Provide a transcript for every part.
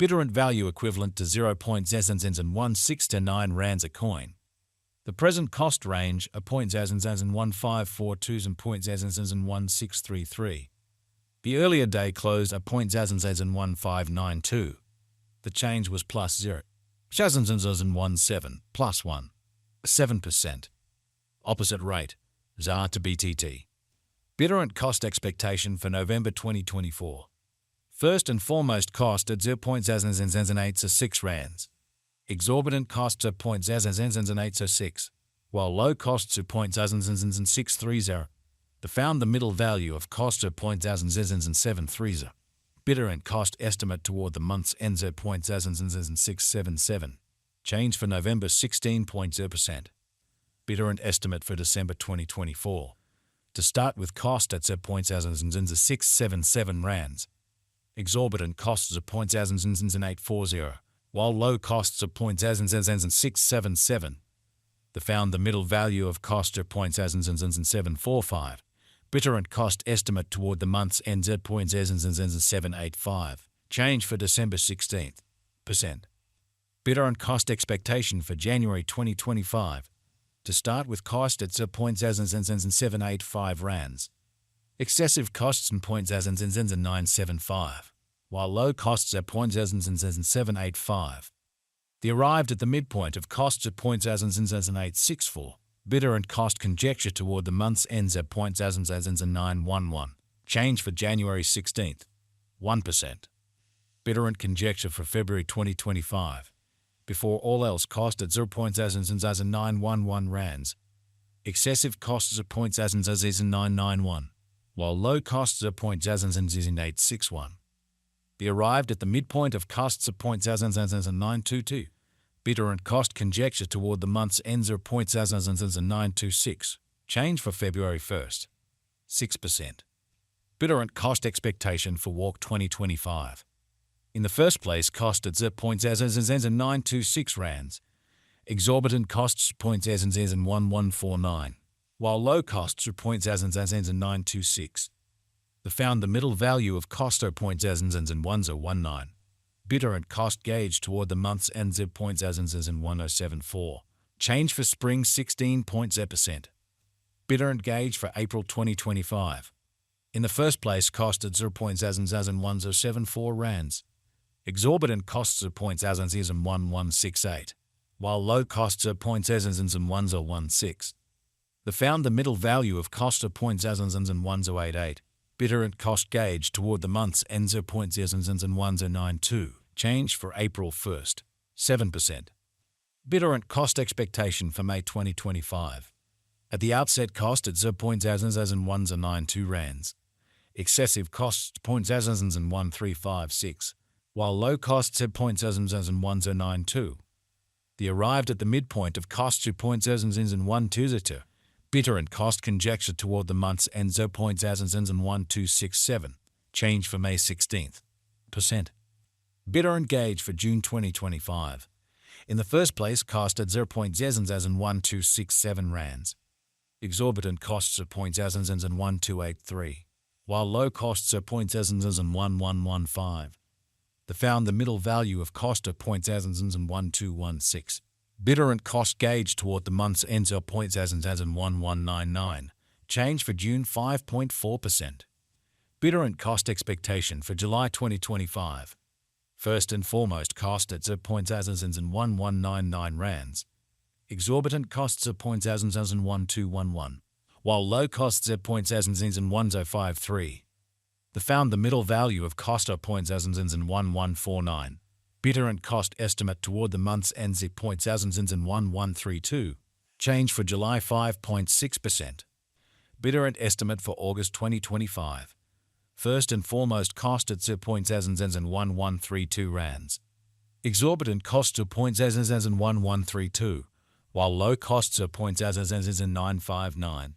Bittorrent value equivalent to 0.1609 rands a coin. The present cost range are 0.1542 and 0.1633. The earlier day closed at 0.1592. The change was plus 0.17 plus 1. 7%. Opposite rate, ZAR to BTT. Bittorrent cost expectation for November 2024. First and foremost cost at 0.00806 rands. Exorbitant costs at 0.00806, while low costs at 0.00630. The found the middle value of cost at 0.00730. Bittorrent cost estimate toward the month's end 0.00677. Change for November 16.0%. Bittorrent estimate for December 2024. To start with cost at 0.00677 rands. Exorbitant costs of 0.00840, while low costs of 0.00677. The found the middle value of cost at 0.00745. Bittorrent cost estimate toward the month's end 0.00785. Change for December 16th. Bittorrent cost expectation for January 2025. To start with cost at 0.00785 rands. Excessive costs at 0.00975, while low costs at 0.00785. The arrived at the midpoint of costs at 0.00864. Bittorrent cost conjecture toward the month's ends at 0.00911. Change for January 16th. 1%. Bittorrent conjecture for February 2025. Before all else cost at 0.00911 rands. Excessive costs at 0.00991, while low costs at 0.00861. The arrived at the midpoint of costs at 0.00922. Bittorrent cost conjecture toward the month's ends of 0.00926. Change for February 1st. 6%. Bittorrent cost expectation for Walk 2025. In the first place, cost at 0.00926 rands. Exorbitant costs 0.01149, while low costs are 0.00926. The found the middle value of cost are 0.01019. Bittorrent cost gauge toward the month's end 0.01074. Change for spring 16%. Bittorrent gauge for April 2025. In the first place, cost at 0.01074 rands. Exorbitant costs are 0.01168, while low costs are 0.01016. The found the middle value of cost of 0.01088. Bittorrent cost gauge toward the month's end 0.01092. Change for April 1st. 7%. Bittorrent cost expectation for May 2025. At the outset, cost at 0.01092 rands. Excessive costs 0.01356, while low costs at 0.01092. The arrived at the midpoint of costs to 0.00122. Bittorrent cost conjecture toward the month's end 0.01267. Change for May 16th. Bittorrent gauge for June 2025. In the first place, cost at 0.01267 rands. Exorbitant costs of 0.01283, while low costs are 0.01115. The found the middle value of cost of 0.01216. Bittorrent cost gauge toward the month's end of 0.01199. Change for June 5.4%. Bittorrent cost expectation for July 2025. First and foremost, cost at 0.01199 rands. Exorbitant costs of 0.01211, while low costs at 0.01053. The found the middle value of cost of 0.01149. Bittorrent cost estimate toward the month's end 0.01132. Change for July 5.6%. Bittorrent estimate for August 2025. First and foremost, cost at 0.01132 rands. Exorbitant costs of 0.01132, while low costs of 0.00959.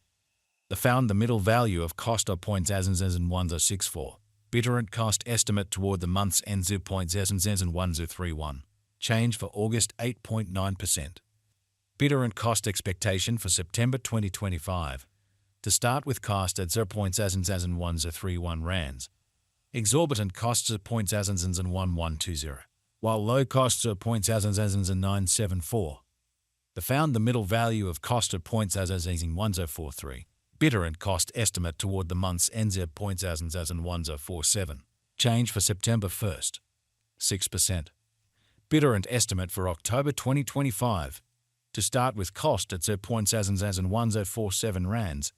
The found the middle value of cost of 0.01064. Bittorrent cost estimate toward the month's end 0.01031. Change for August 8.9%. Bittorrent cost expectation for September 2025. To start with, cost at 0.01031 rands. Exorbitant costs at 0.01120. while low costs are 0.974. The found the middle value of cost of 0.1043. Bittorrent cost estimate toward the month's end 0.1047. Change for September 1st, 6%. Bittorrent estimate for October 2025. To start with cost at 0.1047 rands.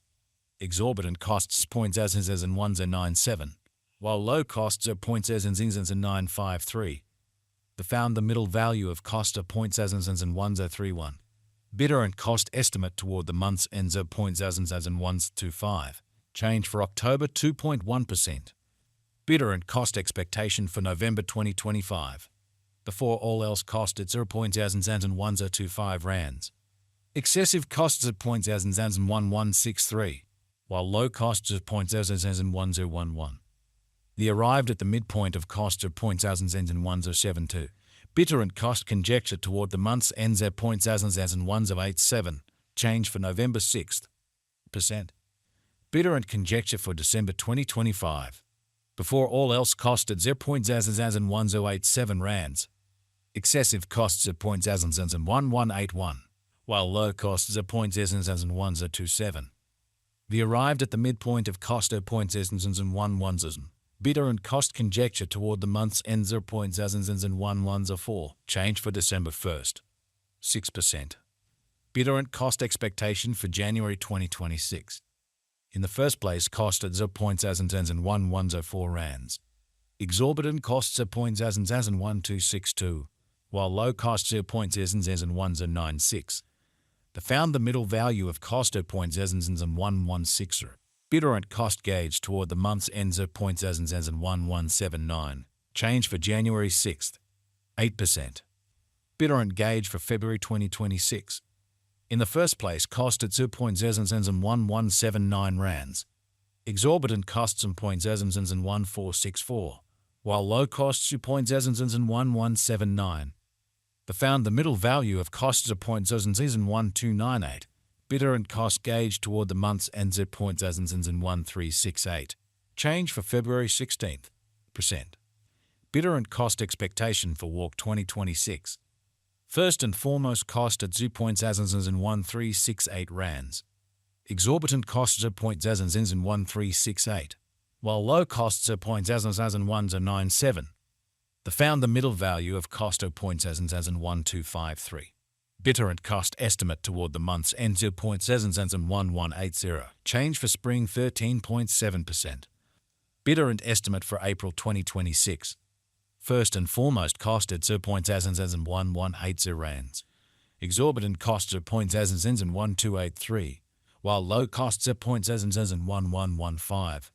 Exorbitant costs 0.1097, while low costs are 0.953. The found the middle value of cost of 0.1031. Bittorrent cost estimate toward the month's end 0.1025. Change for October 2.1%. Bittorrent cost expectation for November 2025. Before all else cost at 0.1025 rands. Excessive costs at 0.101163, while low costs at 0.101011. The arrived at the midpoint of cost of 0.101072. Bittorrent cost conjecture toward the month's end 0.101087. Change for November 6th. Bittorrent conjecture for December 2025. Before all else cost at 0.101087 rands. Excessive costs at 0.101181, while low costs at 0.101027. The arrived at the midpoint of cost at 0.1011. Bittorrent cost conjecture toward the month's end 0.101104. Change for December 1st. 6%. Bittorrent cost expectation for January 2026. In the first place, cost at 0.101104 rands. Exorbitant costs at 0.101262, while low costs at 0.101096. The found the middle value of cost at 0.101160. Bittorrent cost gauge toward the month's end at 0.101179. Change for January 6th. 8%. Bittorrent gauge for February 2026. In the first place, cost at 0.101179 rands. Exorbitant costs at 0.101464, while low costs at 0.101179. The found the middle value of costs at 0.101298. Bittorrent cost gauge toward the month's end at 0.101368. Change for February 16th. Bittorrent cost expectation for Walk 2026. First and foremost, cost at 0.101368 rands. Exorbitant costs at 0.101368, while low costs at 0.101097. The found the middle value of cost at 0.101253. Bittorrent cost estimate toward the month's end 0.101180. Change for spring 13.7%. Bittorrent estimate for April 2026. First and foremost, cost at 0.101180 rands. Exorbitant costs at 0.101283, while low costs at 0.101115.